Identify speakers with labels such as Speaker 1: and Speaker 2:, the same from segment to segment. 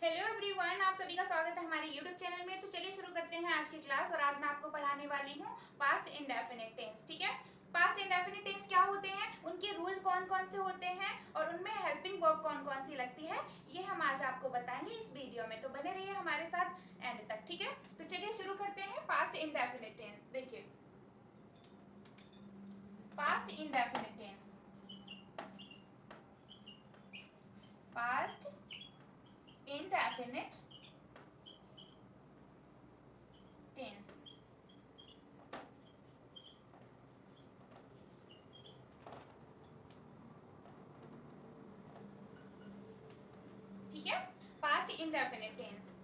Speaker 1: Hello everyone, आप सभी का स्वागत है हमारे यूट्यूब चैनल में। तो चलिए शुरू करते हैं आज की क्लास। और आज मैं आपको पढ़ाने वाली हूँ पास्ट इंडेफिनिट टेंस। ठीक है, पास्ट इंडेफिनिट टेंस क्या होते हैं, उनके रूल्स कौन कौन से होते हैं और उनमें हेल्पिंग वर्ब कौन कौन सी लगती है, ये हम आज आपको बताएंगे इस वीडियो में। तो बने रहिए हमारे साथ एंड तक। ठीक है, तो चलिए शुरू करते हैं पास्ट इंडेफिनिट टेंस। देखिए, past indefinite tense, past indefinite tense. ठीक है, पास्ट इंडेफिनिट टेंस।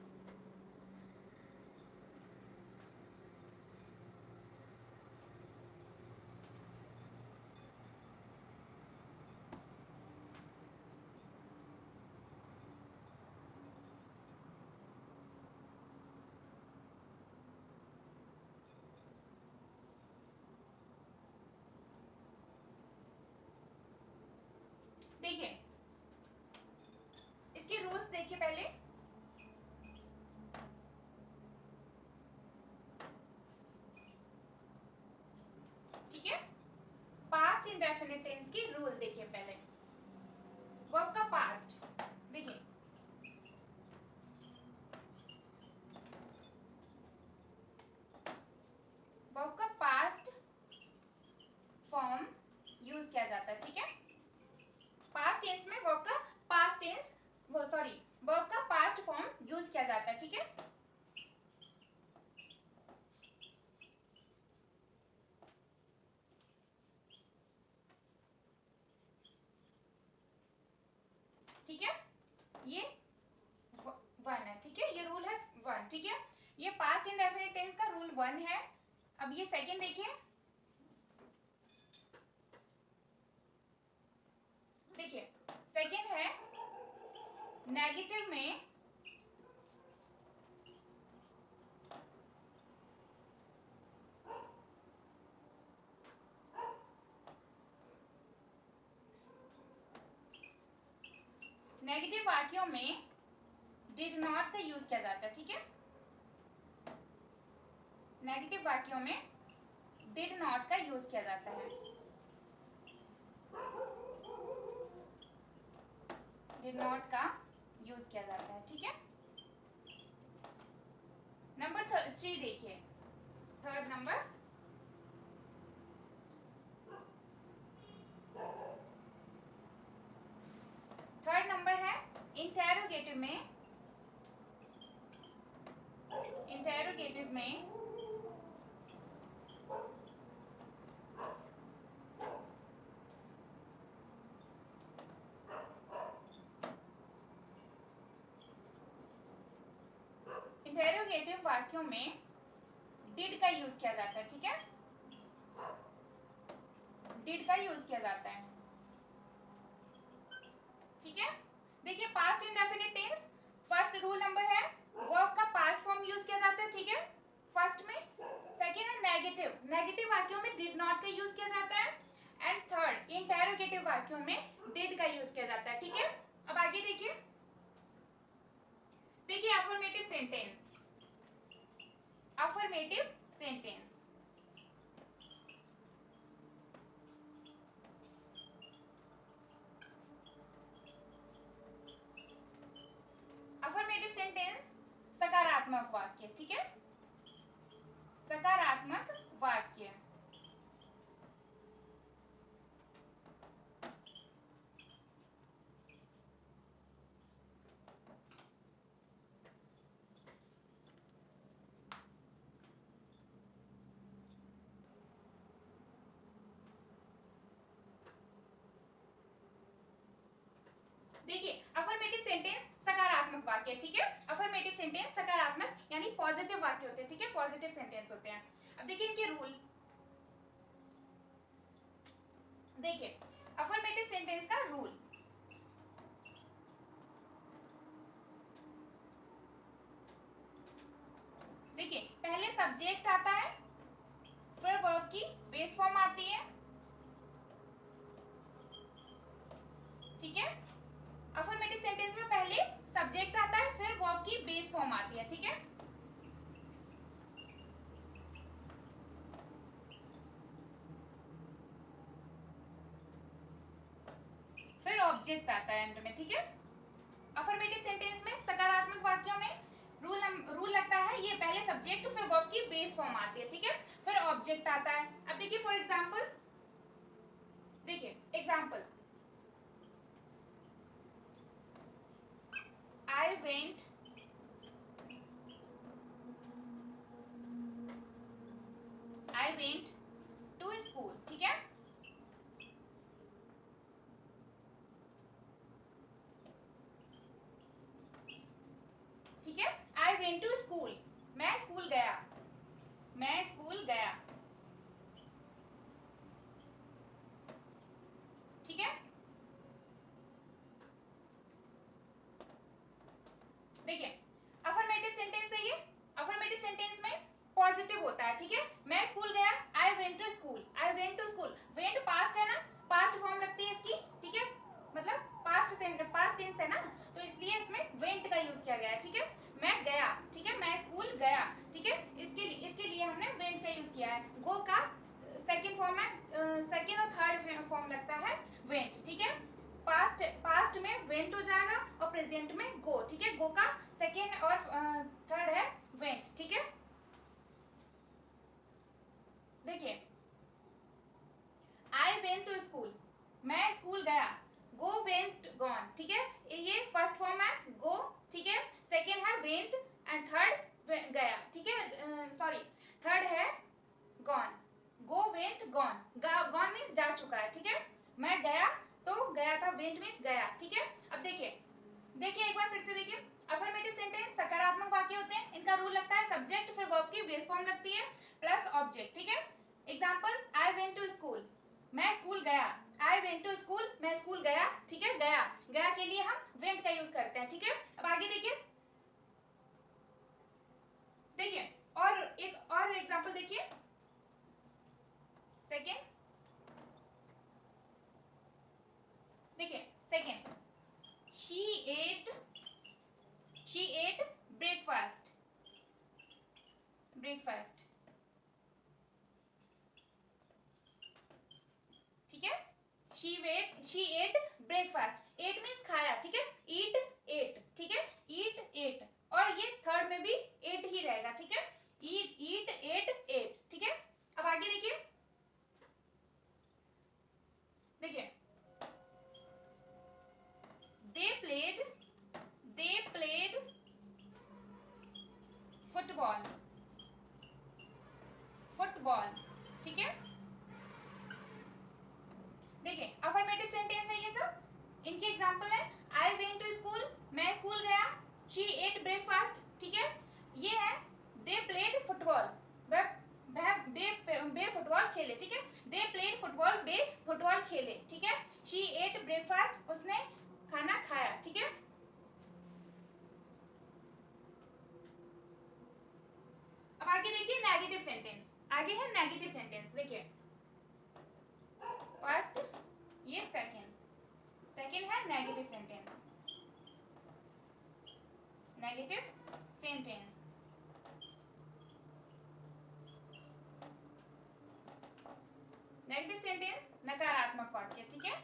Speaker 1: देखिए, इसके रूल्स देखिए पहले। ठीक है, पास्ट इंडेफिनिट टेंस की रूल देखिए पहले। वर्ब का पास्ट देखिए, वर्ब का पास्ट फॉर्म यूज किया जाता है। ठीक है, पास्ट टेंस में वर्ब का पास्ट टेंस वर्ब का पास्ट फॉर्म यूज किया जाता है। ठीक है, ठीक है, ये वन है। ठीक है, ये रूल है वन। ठीक है, ये पास्ट इंडेफिनिट टेंस का रूल वन है। अब ये सेकंड देखिए। देखिए, सेकंड है नेगेटिव में नेगेटिव वाक्यों में डिड नॉट का यूज किया जाता है। ठीक है, नेगेटिव वाक्यों में डिड नॉट का यूज किया जाता है। डिड नॉट का यूज किया जाता है। ठीक है, नंबर 3 देखिए, थर्ड नंबर। थर्ड नंबर है इंटेरोगेटिव में। इंटेरोगेटिव में इंटेरोगेटिव वाक्यों में डिड का यूज किया जाता है। ठीक है, डिड का यूज किया जाता है। ठीक है, देखिए, past indefinite tense first rule number है वर्ब का पास्ट फॉर्म यूज किया जाता है। ठीक है, फर्स्ट में। सेकेंड है नेगेटिव, नेगेटिव वाक्यों में डिड नॉट का यूज किया जाता है। एंड थर्ड, इंटेरोगेटिव वाक्यों में डिड का यूज किया जाता है। ठीक है, अब आगे देखिए। देखिए, affirmative sentence, affirmative sentence. Affirmative sentence सकारात्मक वाक्य। ठीक है, सकारात्मक वाक्य। देखिए, अफर्मेटिव सेंटेंस सकारात्मक वाक्य। ठीक है, अफर्मेटिव सेंटेंस सकारात्मक यानी पॉजिटिव वाक्य होते हैं। ठीक है, पॉजिटिव सेंटेंस होते हैं। अब देखिए इनके रूल। देखिए, अफर्मेटिव सेंटेंस का रूल। देखिए, पहले सब्जेक्ट आता है, फिर वर्ब की बेस फॉर्म आती है। ठीक है, अफर्मेटिव सेंटेंस में पहले सब्जेक्ट आता है, फिर वर्ब की बेस फॉर्म आती है, ठीक है। फिर ऑब्जेक्ट आता है एंड में, ठीक है। अफर्मेटिव सेंटेंस में सकारात्मक वाक्यों में रूल लगता है, ये पहले सब्जेक्ट फिर वर्ब की बेस फॉर्म आती है, ठीक है, फिर ऑब्जेक्ट आता है। अब देखिए फॉर एग्जांपल, देखिए example, I went to school, ठीक है। ठीक है, आई वेंट टू स्कूल, मैं स्कूल गया, मैं स्कूल गया, ठीक है। देखिए अफर्मेटिव सेंटेंस है ये, अफर्मेटिव सेंटेंस में पॉजिटिव होता है, ठीक है। मैं स्कूल गया, I went to school, I went to school, went past है ना, पास्ट फॉर्म लगती है इसकी, ठीक है, मतलब पास्ट टेंस है ना, तो इसलिए इसमें वेंट का यूज किया गया है, ठीक है। मैं गया, ठीक है, मैं स्कूल गया, ठीक है, इसके लिए हमने वेंट का यूज किया है। गो का सेकंड फॉर्म है, सेकंड और थर्ड फॉर्म लगता है वेंट, ठीक है। पास्ट में वेंट हो जाएगा और प्रेजेंट में गो, ठीक है। गो का सेकेंड और थर्ड है वेंट, ठीक है। देखिए आई वेंट टू स्कूल, मैं स्कूल गया, गो वेंट गॉन, ठीक है, ये फर्स्ट फॉर्म है गो, ठीक है, सेकेंड है वेंट एंड थर्ड गया, ठीक है, सॉरी थर्ड है gone, go went gone, gone means जा चुका है, ठीक है। मैं गया तो गया था, वेंट मीन्स गया, ठीक है। अब देखिए एक बार फिर से देखिए, अफर्मेटिव सेंटेंस सकारात्मक वाक्य होते हैं, इनका रूल लगता है सब्जेक्ट फिर वर्ब की बेस फॉर्म लगती है प्लस ऑब्जेक्ट, ठीक है। Example, I went to school, मैं स्कूल गया, आई वेंट टू स्कूल, मैं स्कूल गया, ठीक है। गया के लिए हम वेंट का यूज करते हैं, ठीक है। अब आगे देखिए और एक और एग्जांपल देखिए, सेकेंड, देखिए सेकेंड, शी एट ब्रेकफास्ट, ठीक है। She ate breakfast, ate means खाया, ठीक है, ईट एट, ठीक है, ईट एट, और ये थर्ड में भी एट ही रहेगा, ठीक है, ईट एट, ठीक है। अब आगे देखिए दे प्लेड फुटबॉल, ठीक है। देखिए अफर्मेटिव सेंटेंस है ये सब, इनके एग्जांपल है आई वेंट टू स्कूल, मैं स्कूल गया, शी एट ब्रेकफास्ट, ठीक है, ये है दे प्लेड फुटबॉल, बे फुटबॉल खेले, ठीक है, दे प्लेड फुटबॉल, बे फुटबॉल खेले, ठीक है। शी एट ब्रेकफास्ट, उसने खाना खाया, ठीक है। अब आगे देखिए नेगेटिव सेंटेंस, आगे है नेगेटिव सेंटेंस, देखिए फर्स्ट, ये सेकेंड है नेगेटिव सेंटेंस, नेगेटिव सेंटेंस नकारात्मक वाक्य, ठीक है।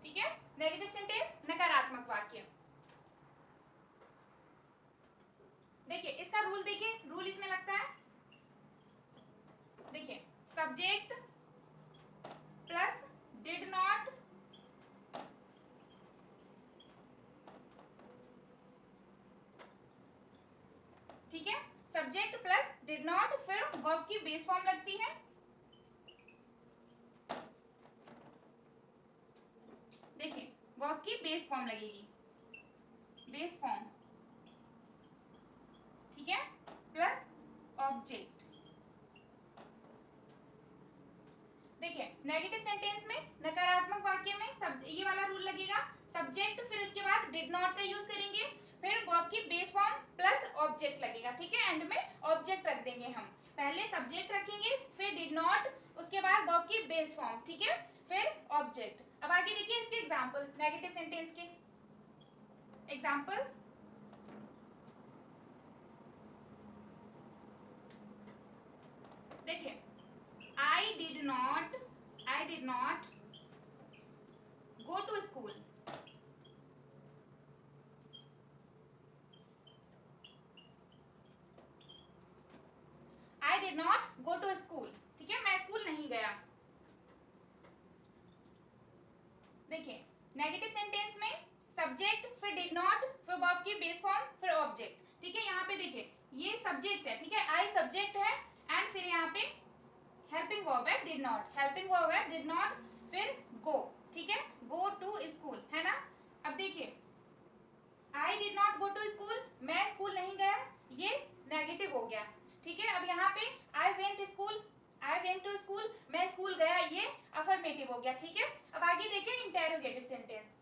Speaker 1: ठीक है, नेगेटिव सेंटेंस नकारात्मक वाक्य। देखिए इसका रूल, देखिए रूल इसमें लगता है, देखिए सब्जेक्ट प्लस डिड नॉट ठीक है, सब्जेक्ट प्लस डिड नॉट, फिर वर्ब की बेस फॉर्म लगती है, देखिए वर्ब की बेस फॉर्म लगेगी, बेस फॉर्म, ठीक है, प्लस ऑब्जेक्ट। देखिए नेगेटिव सेंटेंस में नकारात्मक वाक्य में ये वाला रूल लगेगा, सब्जेक्ट फिर उसके बाद डिड नॉट का यूज करेंगे, फिर वर्ब की बेस फॉर्म प्लस ऑब्जेक्ट लगेगा, ठीक है, एंड में ऑब्जेक्ट रख देंगे हम। पहले सब्जेक्ट रखेंगे, फिर डिड नॉट, उसके बाद वर्ब की बेस फॉर्म, ठीक है, फिर ऑब्जेक्ट। अब आगे देखिए इसके एग्जांपल, नेगेटिव सेंटेंस के एग्जांपल। देखिए, I did not go to school. I did not go to school, ठीक है, मैं स्कूल नहीं गया। देखिए, नेगेटिव सेंटेंस में सब्जेक्ट, फिर डिड नॉट, फिर वर्ब की बेस फॉर्म, फिर ऑब्जेक्ट, ठीक है। यहाँ पे देखिए ये सब्जेक्ट है, ठीक है, आई सब्जेक्ट है, एंड फिर यहाँ पे हेल्पिंग वर्ब है डिड नॉट, हेल्पिंग वर्ब है डिड नॉट, फिर गो, ठीक है, गो टू स्कूल, है ना। अब देखिए, I did not go to school, मैं स्कूल नहीं गया, ये नेगेटिव हो गया, ठीक है। अब यहाँ पे I went school, I went to school, मैं स्कूल गया, ये अफर्मेटिव हो गया, ठीक है। अब आगे देखिए इंटेरोगेटिव सेंटेंस,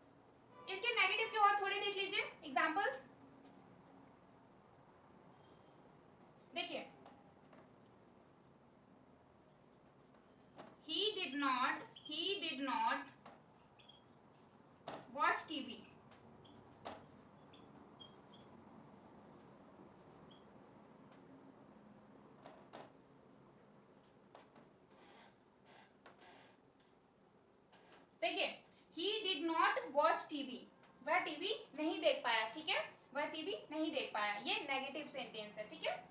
Speaker 1: इसके नेगेटिव के और थोड़े देख लीजिए एग्जांपल्स। देखिए, he did not watch TV। देखिए, he did not watch TV, वह टीवी नहीं देख पाया, ठीक है, वह टीवी नहीं देख पाया, ये नेगेटिव सेंटेंस है, ठीक है।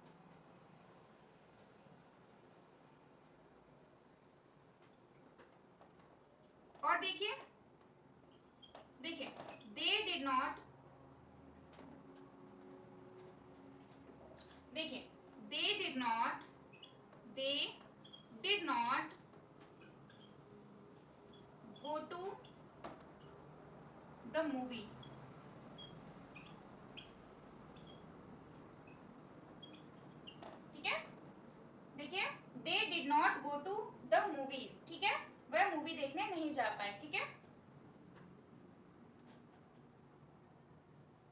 Speaker 1: और देखिए they did not, देखिए they did not go to the movie। ठीक है, देखिए they did not go to the movies, ठीक है, वह मूवी देखने नहीं जा पाए, ठीक है।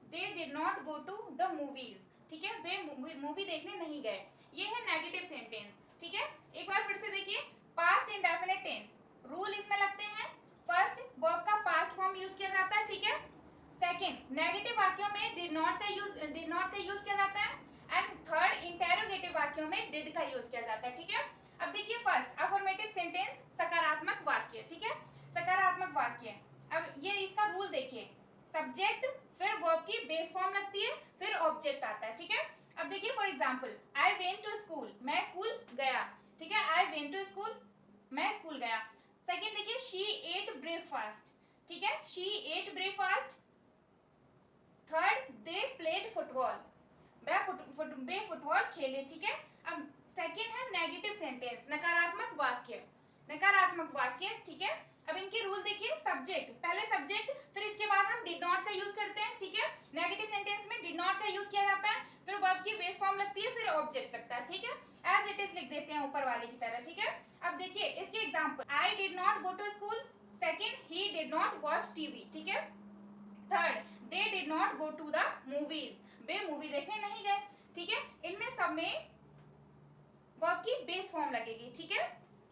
Speaker 1: they did not go to the movies, ठीक है, वे मूवी देखने नहीं गए, ये है नेगेटिव सेंटेंस, ठीक है। एक बार फिर से देखिए, पास्ट इंडेफिनिट टेंस, रूल इसमें लगते हैं, फर्स्ट वर्ब का पास्ट फॉर्म यूज किया जाता है, ठीक है। सेकंड, नेगेटिव वाक्यों में डिड नॉट का यूज किया जाता है, एंड थर्ड, इंटेरोगेटिव वाक्यों में डिड का यूज किया जाता है, ठीक है। अब देखिए फर्स्ट अफर्मेटिव सेंटेंस, सकारात्मक वाक्य, ठीक है, सकारात्मक वाक्य। अब ये इसका रूल देखिए, सब्जेक्ट, फिर वर्ब की बेस फॉर्म लगती है, फिर ऑब्जेक्ट आता है, ठीक है। अब देखिए for example, I went to school, मैं स्कूल गया, ठीक है, आई वेंट टू स्कूल, मैं स्कूल गया। सेकंड देखिए, शी एट ब्रेकफास्ट, ठीक है, she ate breakfast. Third, they played football, वे फुटबॉल खेले, ठीक है। अब सेकंड है नेगेटिव सेंटेंस, नकारात्मक वाक्य, ठीक है। अब इनके रूल देखिए, सब्जेक्ट, पहले सब्जेक्ट, फिर इसके बाद हम डिड नॉट का यूज करते हैं, ठीक है। नेगेटिव सेंटेंस में डिड नॉट का यूज किया जाता है, फिर वर्ब की बेस फॉर्म लगती है, फिर ऑब्जेक्ट लगता है, ठीक है, एज इट इज लिख देते हैं ऊपर वाले की तरह, ठीक है। अब देखिए इसके example, I did not go to school, second, he did not watch TV, ठीक है। Third, they did not go to the movies, वे मूवी देखने नहीं गए, ठीक है। इनमें सब में वर्ब की बेस फॉर्म लगेगी, ठीक है।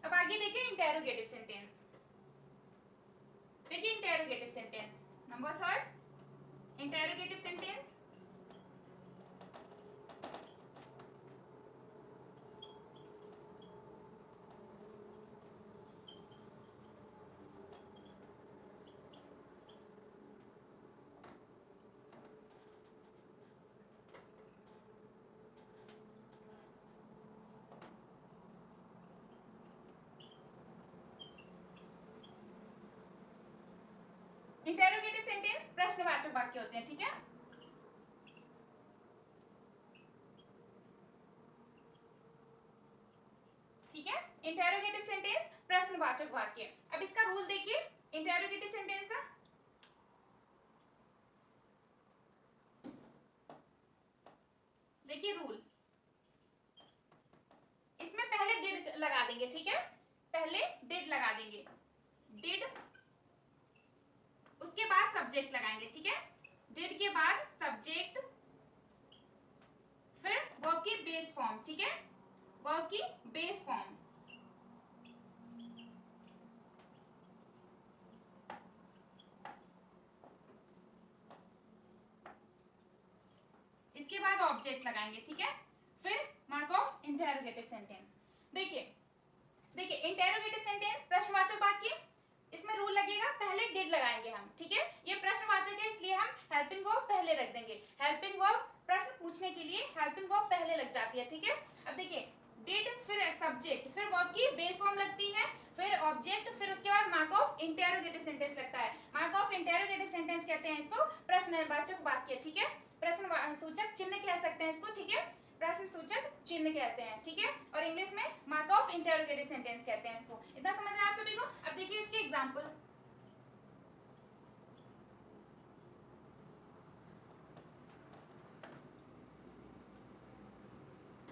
Speaker 1: अब आगे देखिए इंटेरोगेटिव सेंटेंस, देखिए interrogative sentence number third, interrogative sentence. Interrogative sentence प्रश्नवाचक वाक्य होते हैं, ठीक है। ठीक है, इंटेरोगेटिव सेंटेंस प्रश्नवाचक वाक्य। अब इसका रूल देखिए इंटेरोगेटिव सेंटेंस का, देखिए रूल, इसमें पहले डिड लगा देंगे, ठीक है, पहले डिड लगा देंगे, डिड, उसके बाद सब्जेक्ट लगाएंगे, ठीक है, डिड के बाद सब्जेक्ट, फिर वर्ब की बेस फॉर्म, ठीक है, वर्ब की बेस फॉर्म। इसके बाद ऑब्जेक्ट लगाएंगे, ठीक है। फिर मार्क ऑफ इंटेरोगेटिव सेंटेंस। देखिए देखिए इंटेरोगेटिव सेंटेंस प्रश्नवाचक वाक्य, इसमें रूल लगेगा पहले डिड लगाएंगे हम, ठीक है। ये प्रश्नवाचक है इसलिए हम हेल्पिंग वर्ब पहले रख देंगे। हेल्पिंग वर्ब प्रश्न पूछने के लिए हेल्पिंग वर्ब पहले लग जाती है, ठीक है। अब देखिए डिड, फिर सब्जेक्ट, फिर वर्ब की बेस फॉर्म लगती है, फिर ऑब्जेक्ट, फिर उसके बाद मार्क ऑफ इंटेरोगेटिव सेंटेंस लगता है। मार्क ऑफ इंटेरोगेटिव सेंटेंस कहते हैं इसको प्रश्नवाचक वाक्य, ठीक है। प्रश्न सूचक चिन्ह कह सकते हैं इसको, ठीक है। प्रश्न सूचक चिन्ह कहते हैं, ठीक है। और इंग्लिश में मार्क ऑफ इंटेरोगेटिव सेंटेंस कहते हैं इसको। इतना समझ रहे हैं आप सभी को। अब देखिए इसके एग्जांपल।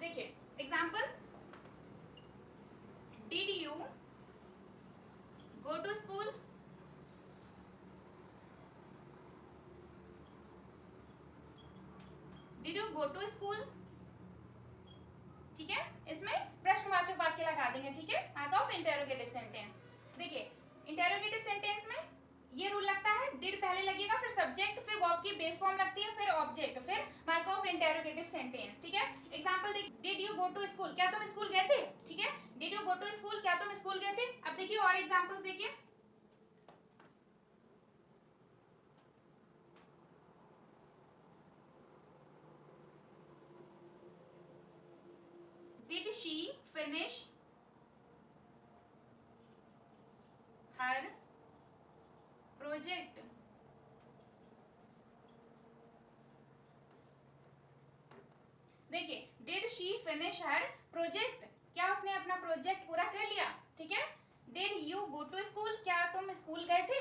Speaker 1: देखिए example, did you go to school? Did you go to school, ठीक है। इसमें प्रश्नवाचक वाक्य लगा देंगे, ठीक है, मार्क ऑफ इंटेरोगेटिव सेंटेंस। देखिए इंटेरोगेटिव सेंटेंस में ये रूल लगता है, डिड पहले लगेगा, फिर सब्जेक्ट, फिर वर्ब की बेस फॉर्म लगती है, फिर ऑब्जेक्ट, फिर मार्क ऑफ इंटेरोगेटिव सेंटेंस, ठीक है। एग्जांपल देखिए, did you go to school, क्या तुम स्कूल गए थे, ठीक है। Did you go to school, क्या तुम स्कूल गए थे। अब देखिए और एग्जांपल्स देखिए। Did she finish her project. देखिए did she finish her project, क्या उसने अपना प्रोजेक्ट पूरा कर लिया, ठीक है। Did you go to school, क्या तुम स्कूल गए थे।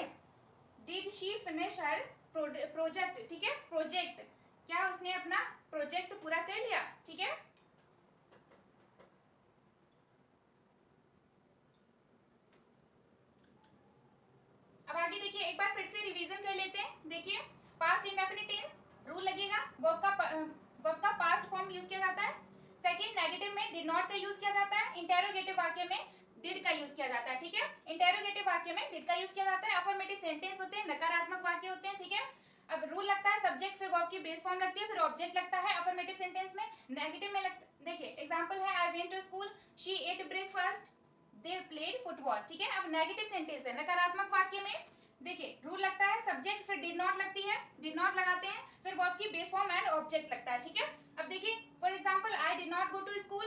Speaker 1: Did she finish her project, ठीक है, प्रोजेक्ट, क्या उसने अपना प्रोजेक्ट पूरा कर लिया, ठीक है। अब आगे देखिए, एक बार फिर से रिवीजन कर लेते हैं। देखिए पास्ट इंडेफिनिट टेंस रूल लगेगा, वर्ब का पास्ट फॉर्म यूज किया जाता है। सेकंड, नेगेटिव में डिड नॉट का यूज किया जाता है। इंटेरोगेटिव वाक्य में डिड का यूज किया जाता है, ठीक है। इंटेरोगेटिव वाक्य में डिड का यूज किया जाता है। अफर्मेटिव सेंटेंस होते हैं, नकारात्मक वाक्य होते हैं, ठीक है। अब रूल लगता है सब्जेक्ट, फिर वर्ब की बेस फॉर्म लगती है, फिर ऑब्जेक्ट लगता है अफर्मेटिव सेंटेंस में। नेगेटिव में देखिए एग्जांपल है, I went to school, she ate breakfast, they played football, ठीक है। अब नेगेटिव सेंटेंस है, नकारात्मक वाक्य में देखिए रूल लगता है सब्जेक्ट, फिर डिड नॉट लगती है, डिड नॉट लगाते हैं, फिर वर्ब की बेस फॉर्म एंड ऑब्जेक्ट लगता है, ठीक है। अब देखिए for example, I did not go to school,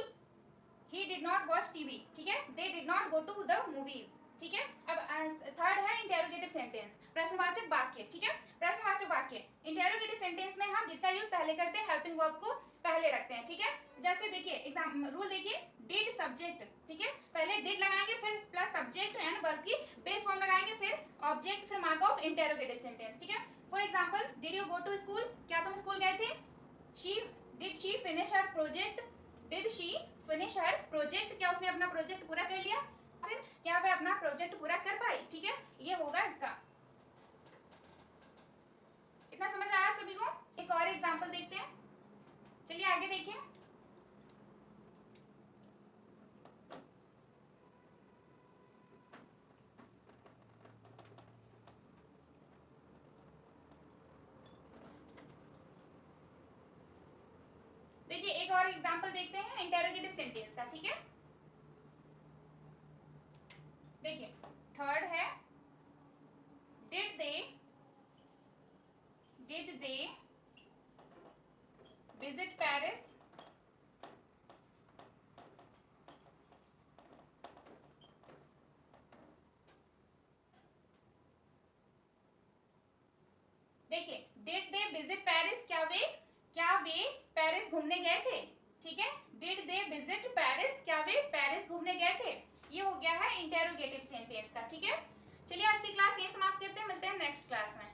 Speaker 1: he did not watch TV, ठीक है, they did not go to the movies, ठीक है। अब थर्ड है इंटेरोगेटिव सेंटेंस, प्रश्नवाचक वाक्य, ठीक है। प्रश्नवाचक वाक्य इंटेरोगेटिव सेंटेंस में हम डिड का यूज पहले करते हैं, हेल्पिंग वर्ब को पहले रखते हैं, ठीक है। जैसे देखिए एग्जाम रूल देखिए, डिड सब्जेक्ट, ठीक है, पहले डिड लगाएंगे, फिर प्लस सब्जेक्ट एंड वर्ब की बेस फॉर्म लगाएंगे, फिर ऑब्जेक्ट, फिर मार्क ऑफ इंटेरोगेटिव सेंटेंस, ठीक है। For example, did you go to school, क्या तुम स्कूल गए थे। She did she finish her project, did she finish her project, क्या उसने अपना प्रोजेक्ट पूरा कर लिया, फिर क्या वह अपना प्रोजेक्ट पूरा कर पाई, ठीक है। ये होगा इसका। इतना समझ आया आप सभी को। एक और एग्जांपल देखते हैं, चलिए आगे देखिए। देखिए एक और एग्जांपल देखते हैं इंटेरोगेटिव सेंटेंस का, ठीक है। देखिए थर्ड है, डिड दे विजिट पेरिस, देखिए डिड दे विजिट पेरिस, क्या वे पेरिस घूमने गए थे, ठीक है। डिड दे विजिट पेरिस, क्या वे पेरिस घूमने गए थे। ये हो गया है इंटेरोगेटिव सेंटेंस का, ठीक है। चलिए आज की क्लास यही समाप्त करते हैं, मिलते हैं नेक्स्ट क्लास में।